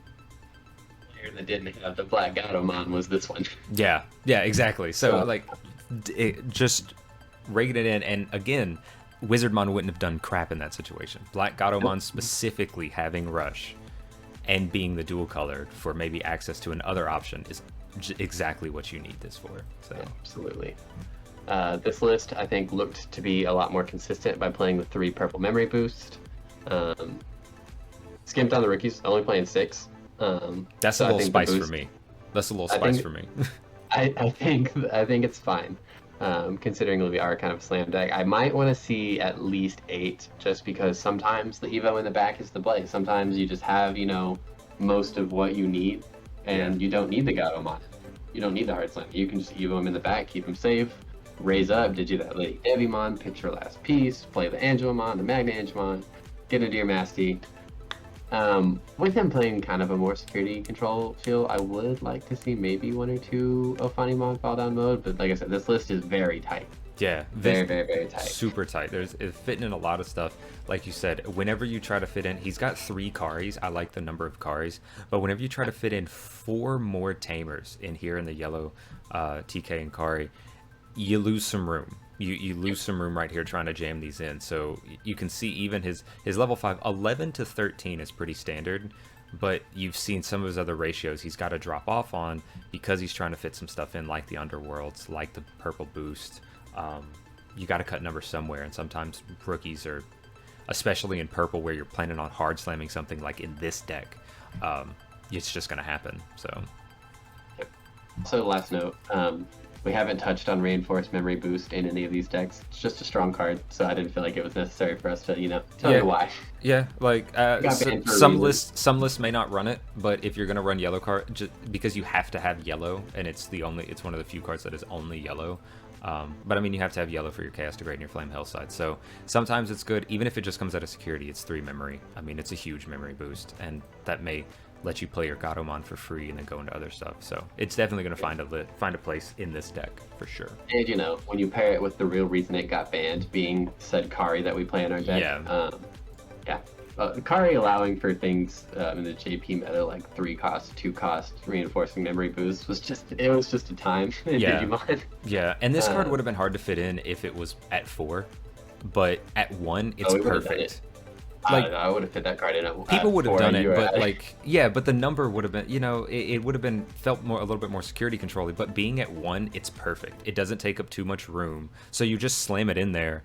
S2: The player that didn't have the Black Gatomon was this one.
S1: Yeah, exactly. So, just raking it in, and again, Wizardmon wouldn't have done crap in that situation. Black Gatomon specifically having Rush and being the dual colored for maybe access to another option is exactly what you need this for. So
S2: yeah, absolutely. This list, I think, looked to be a lot more consistent by playing the 3 purple memory boost. Skimped on the rookies, only playing 6.
S1: That's a little spice for me. That's a little spice for me.
S2: I think it's fine, considering we are kind of a slam deck. I might want to see at least 8, just because sometimes the Evo in the back is the play. Sometimes you just have, most of what you need, and you don't need the Gatomon. You don't need the hard slam. You can just Evo him in the back, keep him safe, raise up, did you that Lady Devimon, pitch your last piece, play the Angelmon, the Magna Angelmon, get into your Masty. With him playing kind of a more security control feel, I would like to see maybe 1 or 2 Ophanimon fall down mode, but like I said, this list is very tight.
S1: Yeah,
S2: very, very, very tight.
S1: Super tight. It's fitting in a lot of stuff. Like you said, whenever you try to fit in, he's got 3 Karis. I like the number of Karis, but whenever you try to fit in 4 more Tamers in here in the yellow TK and Kari, you lose some room. You lose some room right here trying to jam these in. So you can see even his level 5, 11 to 13 is pretty standard, but you've seen some of his other ratios he's got to drop off on because he's trying to fit some stuff in, like the Underworlds, like the purple boost. You got to cut numbers somewhere, and sometimes rookies are, especially in purple where you're planning on hard slamming something like in this deck, it's just going to happen.
S2: So last note, we haven't touched on Reinforced Memory Boost in any of these decks. It's just a strong card, so I didn't feel like it was necessary for us to, tell you why.
S1: Yeah, like some lists may not run it, but if you're gonna run yellow card, just because you have to have yellow, and it's one of the few cards that is only yellow, But I mean, you have to have yellow for your Chaos Degrade and your Flame Hillside. So sometimes it's good, even if it just comes out of security, it's 3 memory. I mean, it's a huge memory boost, and that may let you play your Gatomon for free and then go into other stuff. So it's definitely going to find a place in this deck for sure.
S2: And you know, when you pair it with the real reason it got banned being said Kari that we play in our deck, yeah. Kari allowing for things in the JP meta like 3 cost, 2 cost reinforcing memory boost was just a time in Digimon.
S1: Yeah, and this card would have been hard to fit in if it was at 4, but at 1 it's perfect.
S2: Like I would have fit that card in.
S1: People would have done it, but like but the number would have been, it would have been felt a little bit more security control. But being at 1, it's perfect. It doesn't take up too much room, so you just slam it in there,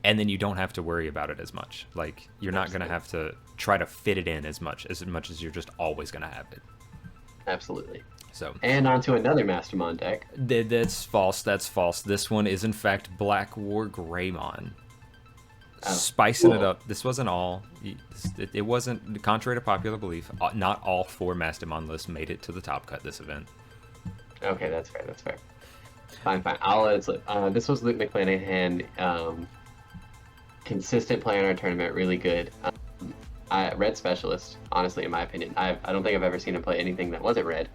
S1: and then you don't have to worry about it as much. Like you're not gonna have to try to fit it in as much as you're just always gonna have it.
S2: Absolutely.
S1: So
S2: and onto another Mastermon deck.
S1: That's false. That's false. This one is in fact Black War Greymon. Spicing it up. This wasn't all. It wasn't, contrary to popular belief, not all 4 Mastermon lists made it to the top cut this event.
S2: Okay, that's fair. That's fair. Fine. I'll let it slip. This was Luke McClanahan. Consistent play in our tournament, really good. Red specialist, honestly, in my opinion. I don't think I've ever seen him play anything that wasn't red.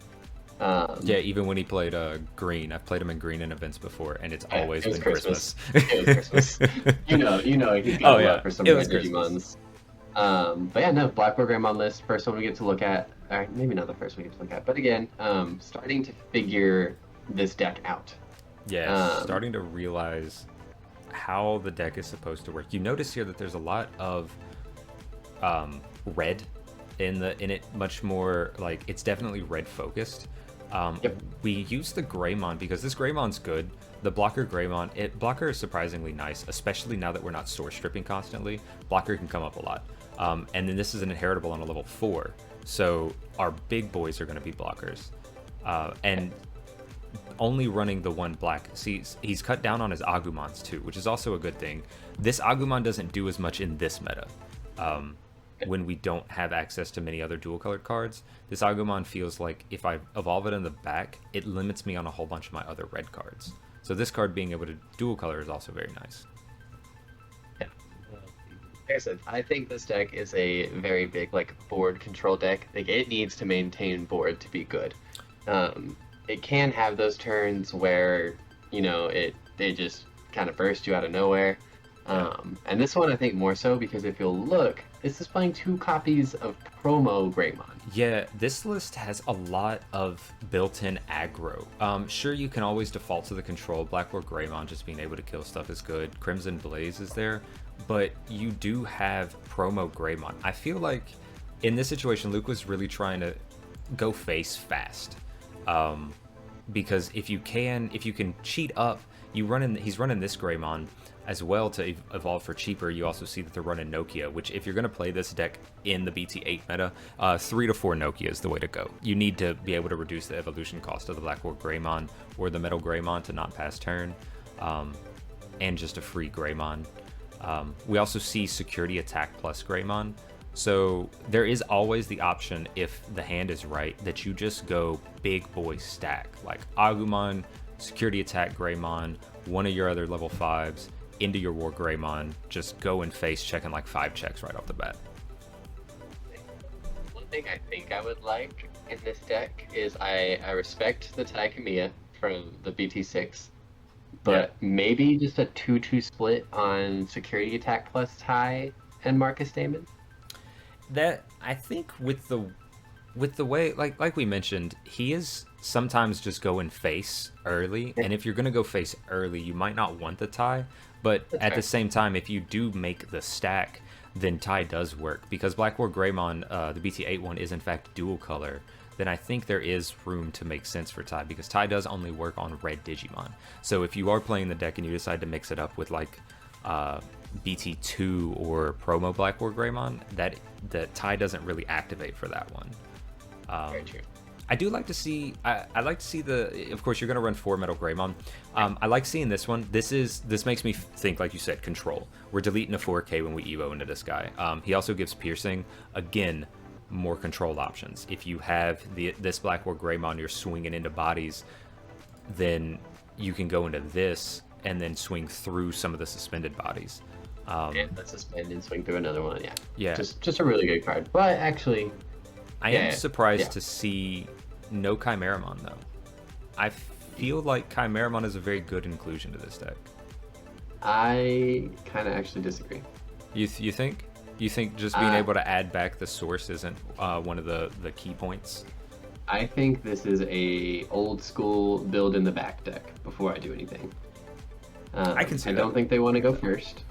S1: Yeah, even when he played green, I've played him in green in events before, and it's always been Christmas.
S2: It was Christmas. you know, he's got love for some red Digimons. But yeah, no, Black War Greymon list. First one we get to look at. Maybe not the first one we get to look at, but again, starting to figure this deck out.
S1: Yeah, starting to realize how the deck is supposed to work. You notice here that there's a lot of red in it, much more like it's definitely red focused. We use the Greymon because this Greymon's good. The blocker Greymon, blocker is surprisingly nice, especially now that we're not source stripping constantly. Blocker can come up a lot. And then this is an inheritable on a level 4, so our big boys are going to be blockers. And only running the 1 black. See, he's cut down on his Agumons too, which is also a good thing. This Agumon doesn't do as much in this meta. When we don't have access to many other dual colored cards, this Agumon feels like if I evolve it in the back, it limits me on a whole bunch of my other red cards. So this card being able to dual color is also very nice.
S2: Yeah. Like I said, I think this deck is a very big board control deck. Like it needs to maintain board to be good. It can have those turns where they just kind of burst you out of nowhere. And this one I think more so because if you'll look, this is playing 2 copies of promo Greymon.
S1: Yeah, this list has a lot of built-in aggro. Sure, you can always default to the control. Black War Greymon just being able to kill stuff is good. Crimson Blaze is there, but you do have promo Greymon. I feel like in this situation, Luke was really trying to go face fast. Because if you can cheat up, he's running this Greymon as well to evolve for cheaper. You also see that they're running Nokia, which if you're going to play this deck in the BT8 meta, 3 to 4 Nokia is the way to go. You need to be able to reduce the evolution cost of the Black War Greymon or the Metal Greymon to not pass turn, and just a free Greymon. We also see Security Attack plus Greymon. So there is always the option, if the hand is right, that you just go big boy stack, like Agumon, Security Attack Greymon, one of your other level 5s, into your War Greymon, just go and face checking 5 checks right off the bat.
S2: One thing I think I would like in this deck is I respect the Tai Kamiya from the BT6, but maybe just a 2-2 split on Security Attack plus Tai and Marcus Damon.
S1: That, I think with the way, like we mentioned, he is sometimes just going face early, and if you're going to go face early, you might not want the tie, but at the same time, if you do make the stack, then tie does work, because Black War Greymon, the BT8 one, is in fact dual color. Then I think there is room to make sense for tie, because tie does only work on red Digimon. So if you are playing the deck and you decide to mix it up with BT2 or promo Black War Greymon, that tie doesn't really activate for that one.
S2: Very true.
S1: I do like to see. I like to see the. Of course, you're gonna run 4 Metal Greymon. I like seeing this one. This makes me think, like you said, control. We're deleting a 4K when we evo into this guy. He also gives piercing. Again, more control options. If you have this Black War Greymon, you're swinging into bodies, then you can go into this and then swing through some of the suspended bodies.
S2: And let's suspend and swing through another one. Yeah.
S1: Yeah.
S2: Just a really good card. But actually,
S1: I am surprised to see no Chimeramon though. I feel like Chimeramon is a very good inclusion to this deck.
S2: I kind of actually disagree.
S1: You think? You think just being able to add back the source isn't one of the key points?
S2: I think this is a old school build in the back deck before I do anything.
S1: I can see
S2: I
S1: that.
S2: don't think they want to go first.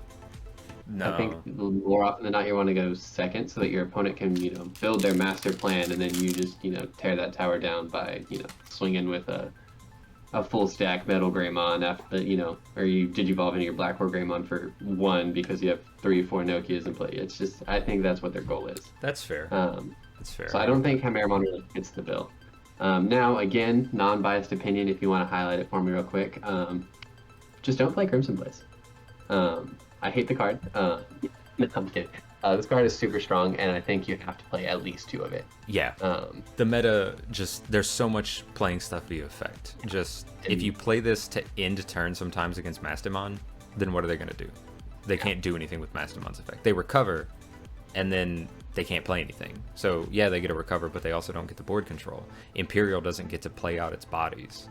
S1: No.
S2: I think more often than not you want to go second so that your opponent can, build their master plan, and then you just, tear that tower down by, swinging with a full stack Metal Greymon after, or you Digivolve into your Black Hole Greymon for 1 because you have 3 or 4 Nokias in play. It's just, I think that's what their goal is.
S1: That's fair. That's fair.
S2: So I don't think Chimeramon really fits the bill. Now, again, non-biased opinion, if you want to highlight it for me real quick, just don't play Crimson Blaze. I hate the card. No, I'm kidding. This card is super strong, and I think you have to play at least 2 of it.
S1: Yeah. The meta, just, there's so much playing stuff via effect. Just, if you play this to end turn sometimes against Mastamon, then what are they going to do? They can't do anything with Mastamon's effect. They recover, and then they can't play anything. So, yeah, they get a recover, but they also don't get the board control. Imperial doesn't get to play out its bodies,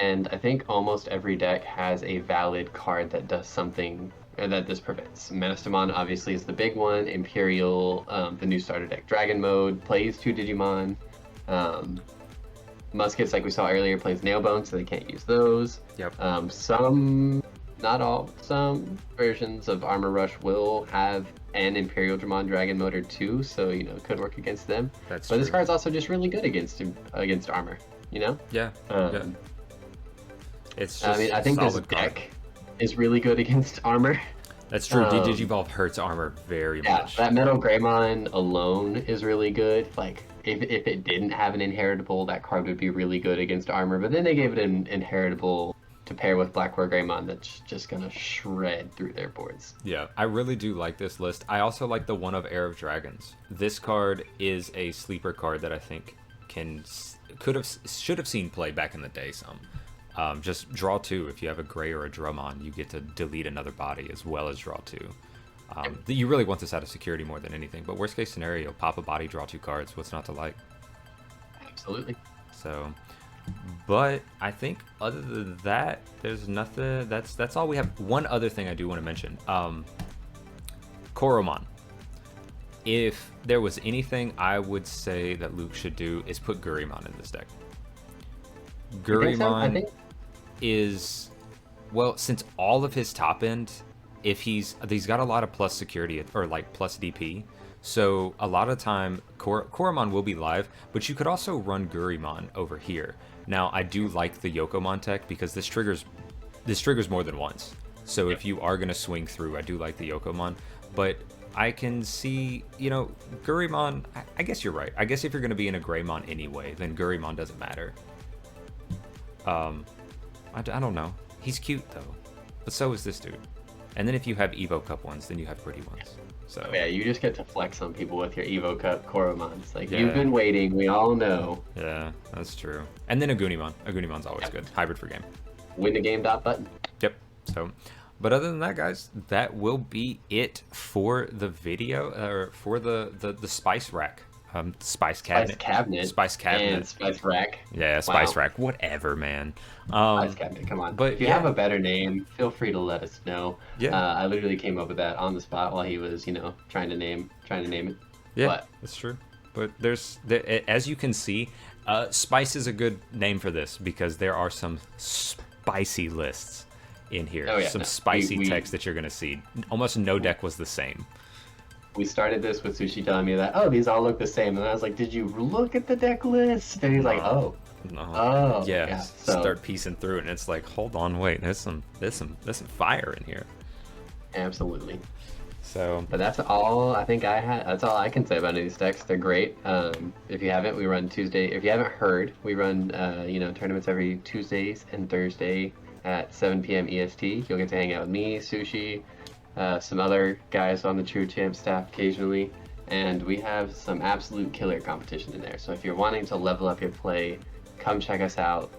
S2: And I think almost every deck has a valid card that does something that this prevents. Mastamon obviously is the big one. Imperial, the new starter deck Dragon Mode, plays 2 Digimon. Muskets, like we saw earlier, plays Nailbone, so they can't use those.
S1: Yep.
S2: Some, not all, some versions of Armor Rush will have an Imperial Dramon Dragon Mode or 2, so, it could work against them.
S1: That's
S2: but
S1: true.
S2: this card's also just really good against Armor,
S1: Yeah. Yeah. It's just
S2: I think this
S1: solid
S2: deck
S1: card.
S2: is really good against Armor.
S1: That's true. Digivolve hurts Armor very much.
S2: That Metal Greymon alone is really good. Like, if it didn't have an inheritable, that card would be really good against Armor. But then they gave it an inheritable to pair with Black War Greymon that's just going to shred through their boards.
S1: Yeah, I really do like this list. I also like the one of Heir of Dragons. This card is a sleeper card that I think should have seen play back in the day some. Just draw 2. If you have a Gray or a Drummond, you get to delete another body as well as draw 2. You really want this out of security more than anything, but worst case scenario, pop a body, draw 2 cards. What's not to like?
S2: Absolutely.
S1: So, but I think other than that, there's nothing. That's all we have. One other thing I do want to mention. Koromon. If there was anything I would say that Luke should do is put Gurimon in this deck. Gurimon is, well, since all of his top end, if he's got a lot of plus security or like plus DP, so a lot of time Koromon will be live, but you could also run Gurimon over here. Now I do like the Yokomon tech because this triggers more than once. So if you are gonna swing through, I do like the Yokomon, but I can see, Gurimon, I guess you're right. I guess if you're gonna be in a Greymon anyway, then Gurimon doesn't matter. I don't know. He's cute though, but so is this dude. And then if you have Evo Cup ones, then you have pretty ones. So
S2: yeah, you just get to flex on people with your Evo Cup Koromons. Like, you've been waiting, we all know.
S1: Yeah, that's true. And then a Goonimon. A Goonimon's always good. Hybrid for game.
S2: Win the game button.
S1: Yep. So, but other than that, guys, that will be it for the video, or for the spice rack. Spice cabinet. Spice cabinet.
S2: And spice rack.
S1: Yeah, spice rack. Whatever, man.
S2: Spice cabinet, come on. But if you have a better name, feel free to let us know.
S1: Yeah.
S2: I literally came up with that on the spot while he was, trying to name it.
S1: Yeah, that's true. But as you can see, spice is a good name for this because there are some spicy lists in here.
S2: Oh, yeah,
S1: some spicy text that you're gonna see. Almost no deck was the same.
S2: We started this with Sushi telling me that, these all look the same. And I was like, did you look at the deck list? And he's like,
S1: No.
S2: Yeah. So,
S1: start piecing through it, and it's like, hold on, wait, there's some fire in here.
S2: Absolutely.
S1: So,
S2: but that's all I think I had. That's all I can say about any of these decks. They're great. If you haven't, we run Tuesday. If you haven't heard, we run tournaments every Tuesdays and Thursday at 7 p.m. EST. You'll get to hang out with me, Sushi, some other guys on the True Champ staff occasionally, and we have some absolute killer competition in there. So if you're wanting to level up your play, come check us out.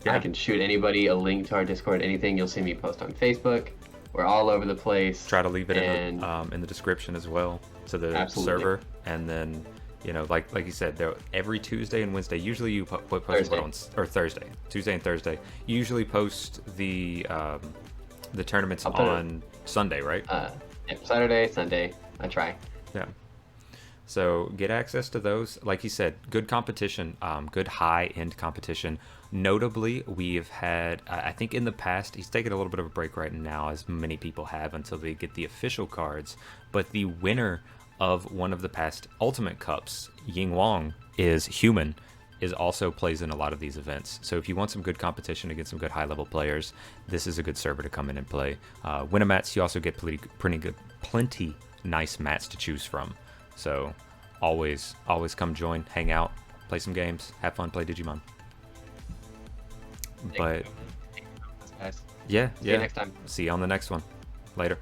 S2: I can shoot anybody a link to our Discord, anything. You'll see me post on Facebook. We're all over the place.
S1: Try to leave it in the description as well to the server, and then like you said, every Tuesday and Wednesday. Usually you post or Thursday, Tuesday and Thursday. You usually post the tournaments on Sunday, right?
S2: Yeah, Saturday, Sunday. I try.
S1: Yeah. So get access to those. Like you said, good competition, good high-end competition. Notably, we've had, I think in the past, he's taking a little bit of a break right now, as many people have, until they get the official cards. But the winner of one of the past Ultimate Cups, Ying Wang, is also plays in a lot of these events. So if you want some good competition against some good high-level players, this is a good server to come in and play. Winamats, you also get plenty nice mats to choose from. So always come join, hang out, play some games, have fun, play Digimon. But
S2: Yeah.
S1: yeah.
S2: See you next time.
S1: See you on the next one. Later.